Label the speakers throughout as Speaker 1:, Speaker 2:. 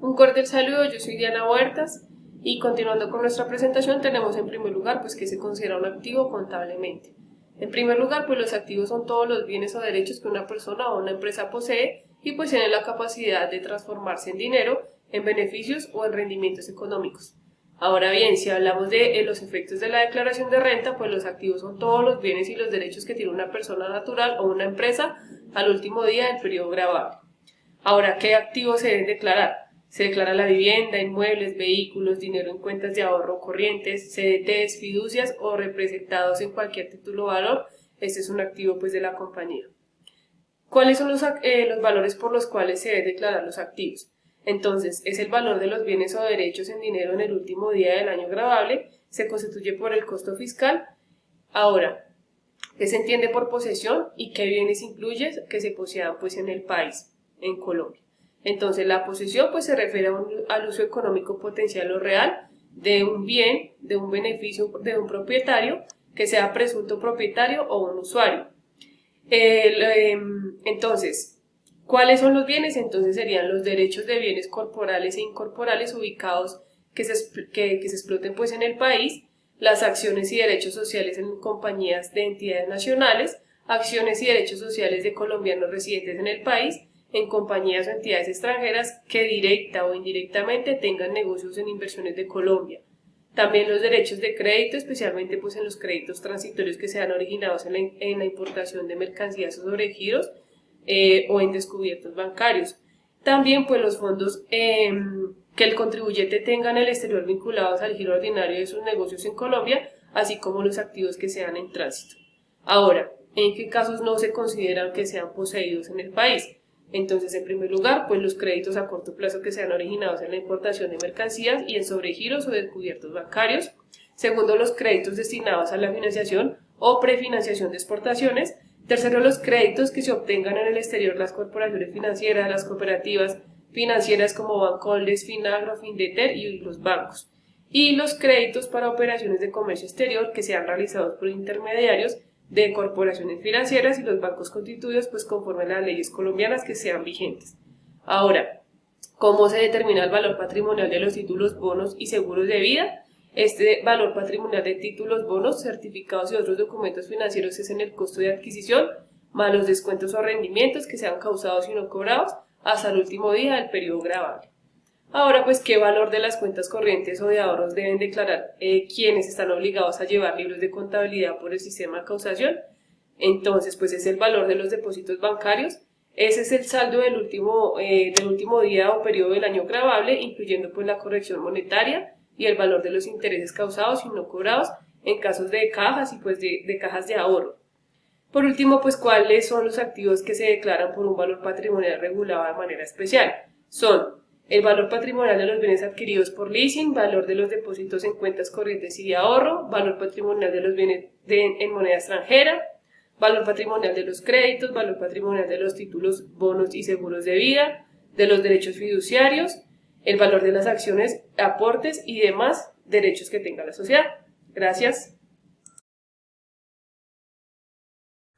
Speaker 1: Un cordial saludo, yo soy Diana Huertas y continuando con nuestra presentación tenemos en primer lugar pues que se considera un activo contablemente. En primer lugar pues los activos son todos los bienes o derechos que una persona o una empresa posee y pues tienen la capacidad de transformarse en dinero, en beneficios o en rendimientos económicos. Ahora bien, si hablamos de los efectos de la declaración de renta, pues los activos son todos los bienes y los derechos que tiene una persona natural o una empresa al último día del periodo gravable. Ahora, ¿qué activos se deben declarar? Se declara la vivienda, inmuebles, vehículos, dinero en cuentas de ahorro corrientes, CDTs, fiducias o representados en cualquier título o valor. Este es un activo pues de la compañía. ¿Cuáles son los valores por los cuales se deben declarar los activos? Entonces, es el valor de los bienes o derechos en dinero en el último día del año gravable, se constituye por el costo fiscal. Ahora, ¿qué se entiende por posesión y qué bienes incluye que se posean pues en el país, en Colombia? Entonces, la posesión pues se refiere al uso económico potencial o real de un bien, de un beneficio de un propietario, que sea presunto propietario o un usuario. Entonces, ¿cuáles son los bienes? Entonces serían los derechos de bienes corporales e incorporales ubicados que se exploten pues en el país, las acciones y derechos sociales en compañías de entidades nacionales, acciones y derechos sociales de colombianos residentes en el país, en compañías o entidades extranjeras que directa o indirectamente tengan negocios en inversiones de Colombia. También los derechos de crédito, especialmente pues en los créditos transitorios que sean originados en la importación de mercancías o sobregiros o en descubiertos bancarios. También pues los fondos que el contribuyente tenga en el exterior vinculados al giro ordinario de sus negocios en Colombia, así como los activos que sean en tránsito. Ahora, ¿en qué casos no se consideran que sean poseídos en el país? Entonces, en primer lugar, pues los créditos a corto plazo que sean originados en la importación de mercancías y en sobregiros o descubiertos bancarios. Segundo, los créditos destinados a la financiación o prefinanciación de exportaciones. Tercero, los créditos que se obtengan en el exterior las corporaciones financieras, las cooperativas financieras como Bancoldes, Finagro, Findeter y los bancos. Y los créditos para operaciones de comercio exterior que sean realizados por intermediarios de corporaciones financieras y los bancos constituidos pues conforme a las leyes colombianas que sean vigentes. Ahora, ¿cómo se determina el valor patrimonial de los títulos, bonos y seguros de vida? Este valor patrimonial de títulos, bonos, certificados y otros documentos financieros es en el costo de adquisición, más los descuentos o rendimientos que sean causados y no cobrados hasta el último día del periodo gravable. Ahora, pues, ¿qué valor de las cuentas corrientes o de ahorros deben declarar quienes están obligados a llevar libros de contabilidad por el sistema de causación? Entonces, pues es el valor de los depósitos bancarios. Ese es el saldo del último día o periodo del año gravable, incluyendo pues la corrección monetaria y el valor de los intereses causados y no cobrados en casos de cajas y pues de cajas de ahorro. Por último, pues, ¿cuáles son los activos que se declaran por un valor patrimonial regulado de manera especial? Son el valor patrimonial de los bienes adquiridos por leasing, valor de los depósitos en cuentas corrientes y de ahorro, valor patrimonial de los bienes en moneda extranjera, valor patrimonial de los créditos, valor patrimonial de los títulos, bonos y seguros de vida, de los derechos fiduciarios, el valor de las acciones, aportes y demás derechos que tenga la sociedad. Gracias.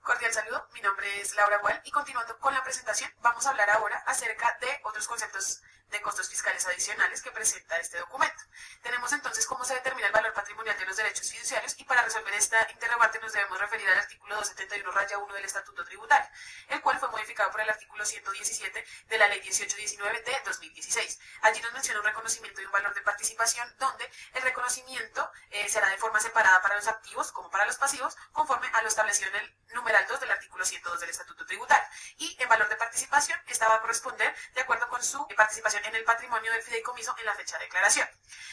Speaker 2: Cordial saludo, mi nombre es Laura Gual y continuando con la presentación vamos a hablar ahora acerca de otros conceptos de costos fiscales adicionales que presenta este documento. Tenemos entonces cómo se determina el valor patrimonial de los derechos fiduciarios y para resolver esta interrogante nos debemos referir al artículo 271-1 del Estatuto Tributario, el cual fue modificado por el artículo 117 de la Ley 1819 de 2016. Allí nos menciona un reconocimiento y un valor de participación donde el reconocimiento será de forma separada para los activos como para los pasivos conforme a lo establecido en el numeral 2 del artículo 102 del Estatuto Tributario. Y en valor de participación, esta va a corresponder de acuerdo con su participación en el patrimonio del fideicomiso en la fecha de declaración.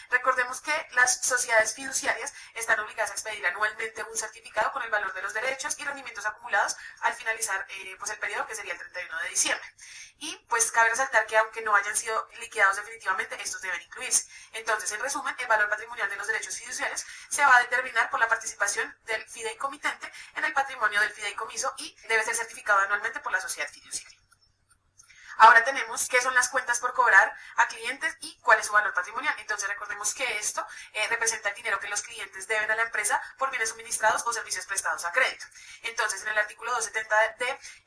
Speaker 2: Recordemos que las sociedades fiduciarias están obligadas a expedir anualmente un certificado con el valor de los derechos y rendimientos acumulados al finalizar pues el periodo que sería el 31 de diciembre. Y pues cabe resaltar que aunque no hayan sido liquidados definitivamente, estos deben incluirse. Entonces, en resumen, el valor patrimonial de los derechos fiduciarios se va a determinar por la participación del fideicomitente en el patrimonio del fideicomiso y debe ser certificado anualmente por la sociedad fiduciaria. Ahora tenemos qué son las cuentas por cobrar a clientes y cuál es su valor patrimonial. Entonces recordemos que esto representa el dinero que los clientes deben a la empresa por bienes suministrados o servicios prestados a crédito. Entonces en el artículo 270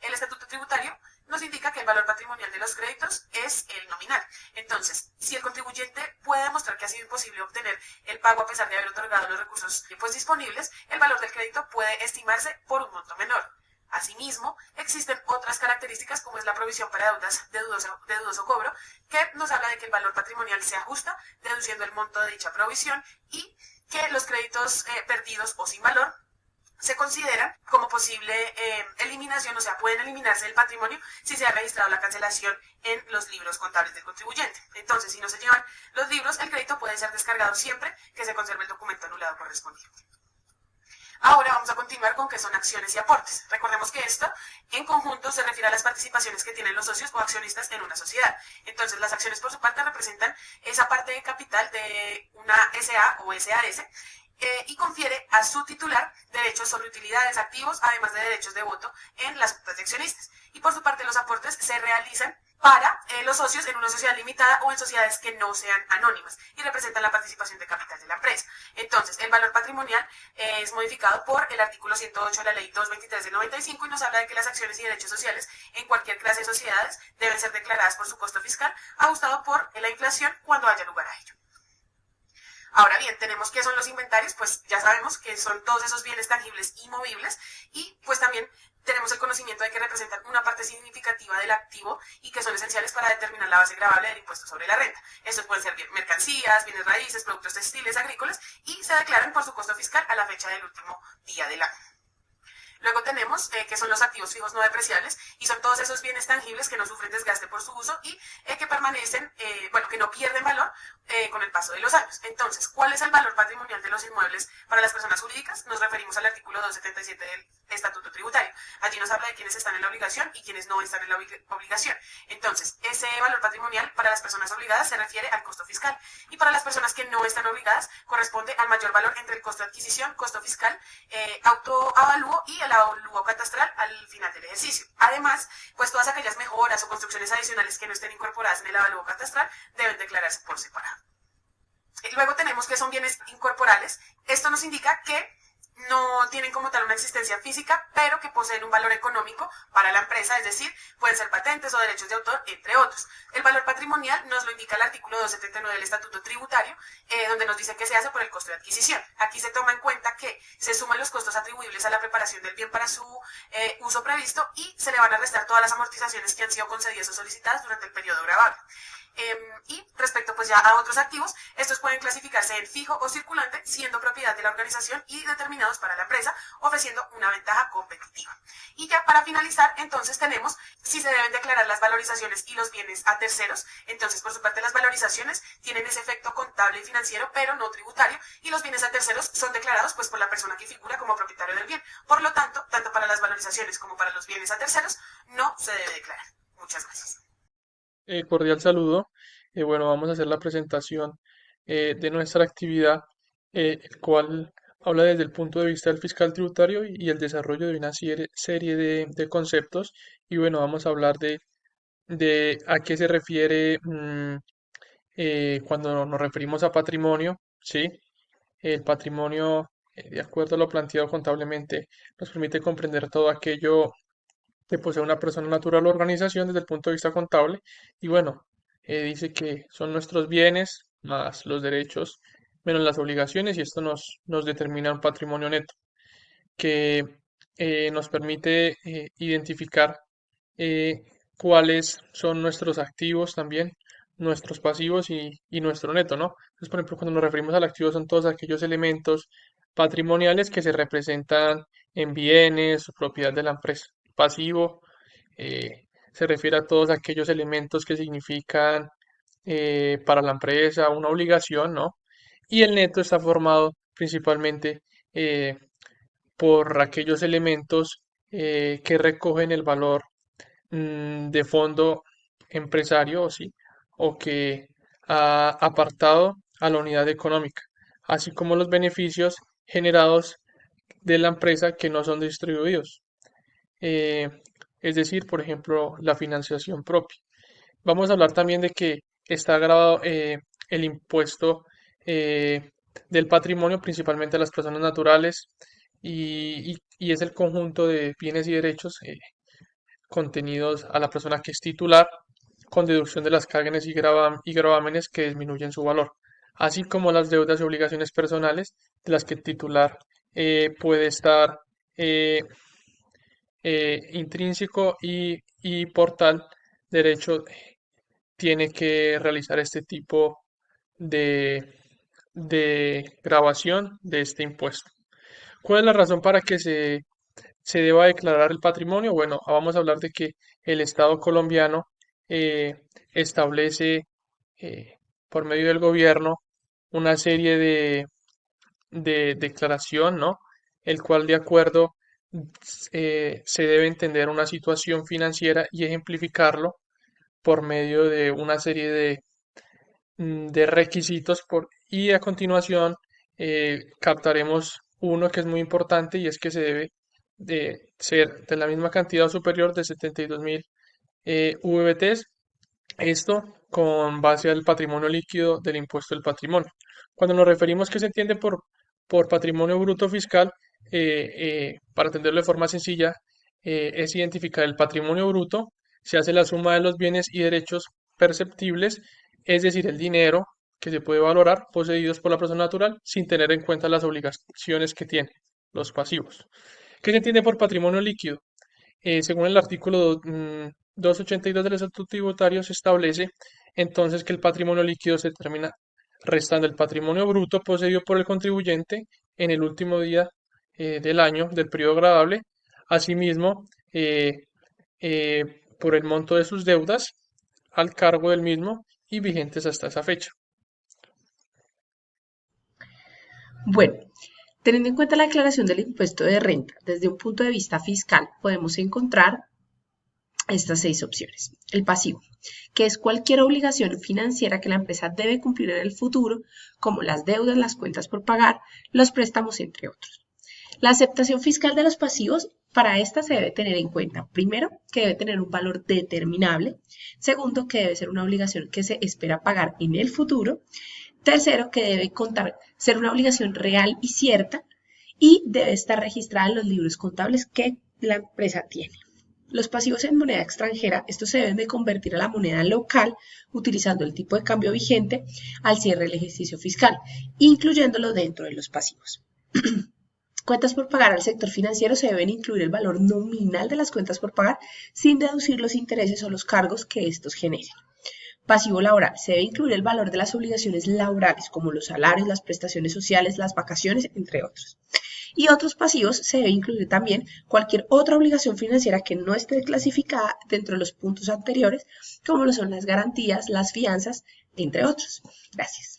Speaker 2: del Estatuto Tributario nos indica que el valor patrimonial de los créditos es el nominal. Entonces, Si el contribuyente puede demostrar que ha sido imposible obtener el pago a pesar de haber otorgado los recursos pues, disponibles, el valor del crédito puede estimarse por un monto menor. Asimismo, existen otras características como es la provisión para deudas de dudoso cobro, que nos habla de que el valor patrimonial se ajusta deduciendo el monto de dicha provisión y que los créditos perdidos o sin valor se consideran como posible eliminación, o sea, pueden eliminarse del patrimonio si se ha registrado la cancelación en los libros contables del contribuyente. Entonces, si no se llevan los libros, el crédito puede ser descargado siempre que se conserve el documento anulado correspondiente. Ahora vamos a continuar con qué son acciones y aportes. Recordemos que esto en conjunto se refiere a las participaciones que tienen los socios o accionistas en una sociedad. Entonces las acciones por su parte representan esa parte de capital de una SA o SAS y confiere a su titular derechos sobre utilidades, activos, además de derechos de voto en las juntas de accionistas. Y por su parte los aportes se realizan para los socios en una sociedad limitada o en sociedades que no sean anónimas y representan la participación de capital de la empresa. Entonces, el valor patrimonial es modificado por el artículo 108 de la ley 223 del 95 y nos habla de que las acciones y derechos sociales en cualquier clase de sociedades deben ser declaradas por su costo fiscal ajustado por la inflación cuando haya lugar a ello. Ahora bien, tenemos qué son los inventarios, pues ya sabemos que son todos esos bienes tangibles y movibles y pues también tenemos el conocimiento de que representan una parte significativa del activo y que son esenciales para determinar la base gravable del impuesto sobre la renta. Estos pueden ser mercancías, bienes raíces, productos textiles, agrícolas y se declaran por su costo fiscal a la fecha del último día del año. Luego tenemos que son los activos fijos no depreciables y son todos esos bienes tangibles que no sufren desgaste por su uso y que permanecen, que no pierden valor con el paso de los años. Entonces, ¿cuál es el valor patrimonial de los inmuebles para las personas jurídicas? Nos referimos al artículo 277 del Estatuto Tributario. Allí nos habla de quienes están en la obligación y quienes no están en la obligación. Entonces, ese valor patrimonial para las personas obligadas se refiere al costo fiscal y para las personas que no están obligadas corresponde al mayor valor entre el costo de adquisición, costo fiscal, autoavalúo y el avalúo catastral al final del ejercicio. Además, pues todas aquellas mejoras o construcciones adicionales que no estén incorporadas en el avalúo catastral deben declararse por separado. Luego tenemos que son bienes incorporales. Esto nos indica que no tienen como tal una existencia física, pero que poseen un valor económico para la empresa, es decir, pueden ser patentes o derechos de autor, entre otros. El valor patrimonial nos lo indica el artículo 279 del Estatuto Tributario, donde nos dice que se hace por el costo de adquisición. Aquí se toma en cuenta que se suman los costos atribuibles a la preparación del bien para su uso previsto y se le van a restar todas las amortizaciones que han sido concedidas o solicitadas durante el periodo gravable. Y respecto pues ya a otros activos, estos pueden clasificarse en fijo o circulante, siendo propiedad de la organización y determinados para la empresa, ofreciendo una ventaja competitiva. Y ya para finalizar, entonces tenemos si se deben declarar las valorizaciones y los bienes a terceros. Entonces, por su parte, las valorizaciones tienen ese efecto contable y financiero, pero no tributario, y los bienes a terceros son declarados pues por la persona que figura como propietario del bien. Por lo tanto, tanto para las valorizaciones como para los bienes a terceros, no se debe declarar. Muchas gracias.
Speaker 3: Cordial saludo. Bueno, vamos a hacer la presentación de nuestra actividad, el cual habla desde el punto de vista del fiscal tributario y el desarrollo de una serie de conceptos. Y bueno, vamos a hablar de a qué se refiere cuando nos referimos a patrimonio, ¿sí? El patrimonio, de acuerdo a lo planteado contablemente, nos permite comprender todo aquello que posee una persona natural o organización desde el punto de vista contable. Y bueno, dice que son nuestros bienes más los derechos menos las obligaciones y esto nos determina un patrimonio neto que nos permite identificar eh, cuáles son nuestros activos también, nuestros pasivos y nuestro neto, ¿no? Entonces, por ejemplo, cuando nos referimos al activo son todos aquellos elementos patrimoniales que se representan en bienes o propiedad de la empresa. Pasivo se refiere a todos aquellos elementos que significan para la empresa una obligación, ¿no? Y el neto está formado principalmente eh, por aquellos elementos que recogen el valor de fondo empresario, o sí, o que ha apartado a la unidad económica, así como los beneficios generados de la empresa que no son distribuidos. Eh, es decir, por ejemplo, la financiación propia. Vamos a hablar también de que está grabado el impuesto del patrimonio, principalmente a las personas naturales, y es el conjunto de bienes y derechos contenidos a la persona que es titular, con deducción de las cargas y gravámenes que disminuyen su valor, así como las deudas y obligaciones personales de las que el titular puede estar eh, intrínseco y por tal derecho tiene que realizar este tipo de, de grabación de este impuesto. ¿Cuál es la razón para que se deba declarar el patrimonio? Bueno, vamos a hablar de que el Estado colombiano establece por medio del gobierno una serie de declaración, ¿no? El cual de acuerdo se debe entender una situación financiera y ejemplificarlo por medio de una serie de requisitos y a continuación captaremos uno que es muy importante y es que se debe de ser de la misma cantidad o superior de 72.000 VBTs, esto con base al patrimonio líquido del impuesto del patrimonio. Cuando nos referimos que se entiende por patrimonio bruto fiscal, para entenderlo de forma sencilla, es identificar el patrimonio bruto, se hace la suma de los bienes y derechos perceptibles, es decir, el dinero que se puede valorar poseídos por la persona natural sin tener en cuenta las obligaciones que tiene, los pasivos. ¿Qué se entiende por patrimonio líquido? Según el artículo 282 del Estatuto Tributario, se establece entonces que el patrimonio líquido se determina restando el patrimonio bruto poseído por el contribuyente en el último día del año del periodo gradable, asimismo eh, por el monto de sus deudas al cargo del mismo y vigentes hasta esa fecha.
Speaker 4: Bueno, teniendo en cuenta la declaración del impuesto de renta desde un punto de vista fiscal, podemos encontrar estas 6 opciones. El pasivo, que es cualquier obligación financiera que la empresa debe cumplir en el futuro, como las deudas, las cuentas por pagar, los préstamos, entre otros. La aceptación fiscal de los pasivos, para esta se debe tener en cuenta, primero, que debe tener un valor determinable, segundo, que debe ser una obligación que se espera pagar en el futuro, tercero, que debe ser una obligación real y cierta y debe estar registrada en los libros contables que la empresa tiene. Los pasivos en moneda extranjera, estos se deben de convertir a la moneda local utilizando el tipo de cambio vigente al cierre del ejercicio fiscal, incluyéndolo dentro de los pasivos. Cuentas por pagar al sector financiero se deben incluir el valor nominal de las cuentas por pagar sin deducir los intereses o los cargos que estos generen. Pasivo laboral. Se debe incluir el valor de las obligaciones laborales, como los salarios, las prestaciones sociales, las vacaciones, entre otros. Y otros pasivos se debe incluir también cualquier otra obligación financiera que no esté clasificada dentro de los puntos anteriores, como lo son las garantías, las fianzas, entre otros. Gracias.